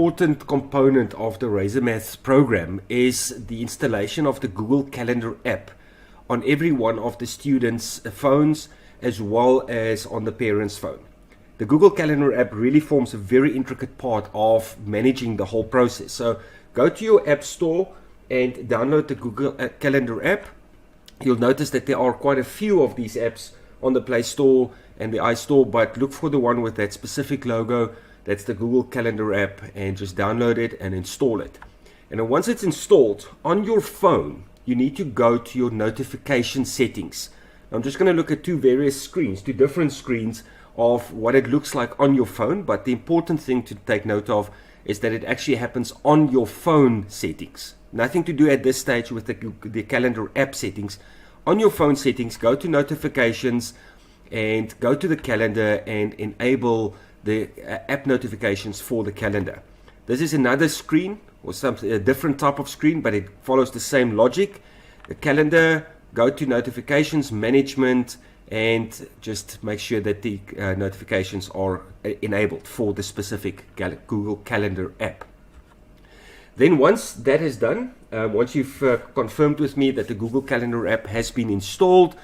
important component of the Razor Maths program is the installation of the Google Calendar app on every one of the students' phones as well as on the parents' phone. The Google Calendar app really forms a very intricate part of managing the whole process. So go to your app store and download the Google Calendar app. You'll notice that there are quite a few of these apps on the Play Store and the iStore, but look for the one with that specific logo. That's the Google Calendar app, and just download it and install it. And then once it's installed on your phone, you need to go to your notification settings. I'm just going to look at two different screens of what it looks like on your phone, but the important thing to take note of is that it actually happens on your phone settings. Nothing to do at this stage with the calendar app settings. On your phone settings, go to notifications and go to the calendar and enable the app notifications for the calendar. This is another screen or a different type of screen, but it follows the same logic. The calendar, go to notifications management, and just make sure that the notifications are enabled for the specific Google Calendar app. Then once that is done, once you've confirmed with me that the Google Calendar app has been installed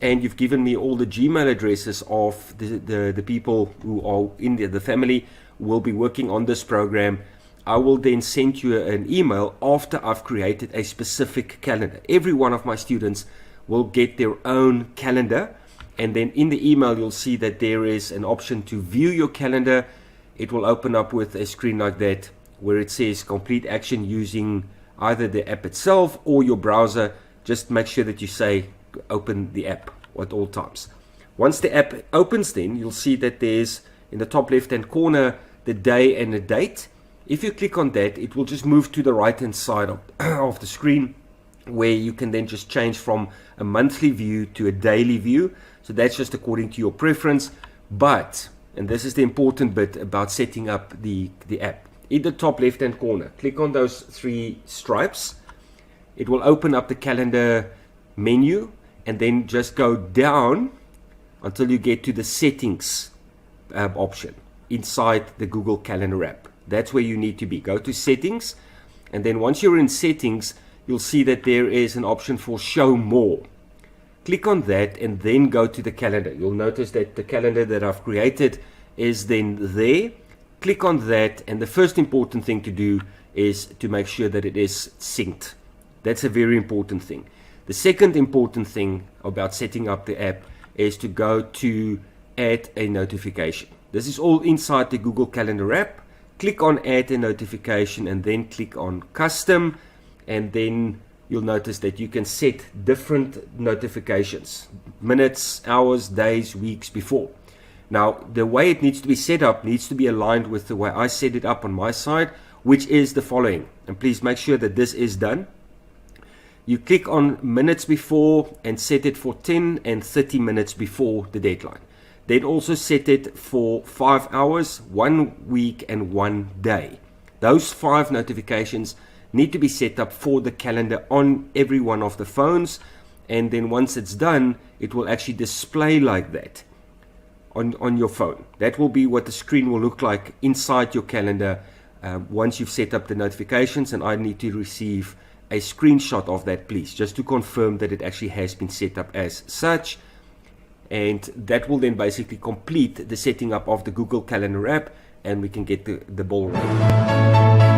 and you've given me all the Gmail addresses of the people who are in the family who will be working on this program, I will then send you an email after I've created a specific calendar. Every one of my students will get their own calendar, and then in the email you'll see that there is an option to view your calendar. It will open up with a screen like that where it says complete action using either the app itself or your browser. Just make sure that you say open the app at all times. Once the app opens, then you'll see that there's in the top left hand corner the day and the date. If you click on that, it will just move to the right hand side of the screen, where you can then just change from a monthly view to a daily view. So that's just according to your preference. But, and this is the important bit about setting up the app, in the top left hand corner, click on those three stripes. It will open up the calendar menu, and then just go down until you get to the settings option inside the Google Calendar app. That's where you need to be. Go to settings, and then once you're in settings, you'll see that there is an option for show more. Click on that and then go to the calendar. You'll notice that the calendar that I've created is then there. Click on that, and the first important thing to do is to make sure that it is synced. That's a very important thing. The second important thing about setting up the app is to go to add a notification. This is all inside the Google Calendar app. Click on add a notification and then click on custom, and then you'll notice that you can set different notifications, minutes, hours, days, weeks before. Now, the way it needs to be set up needs to be aligned with the way I set it up on my side, which is the following. And please make sure that this is done. You click on minutes before and set it for 10 and 30 minutes before the deadline. Then also set it for 5 hours, 1 week, and 1 day. Those 5 notifications need to be set up for the calendar on every one of the phones. And then once it's done, it will actually display like that on your phone. That will be what the screen will look like inside your calendar once you've set up the notifications. And I need to receive a screenshot of that, please, just to confirm that it actually has been set up as such. And that will then basically complete the setting up of the Google Calendar app, and we can get the ball rolling.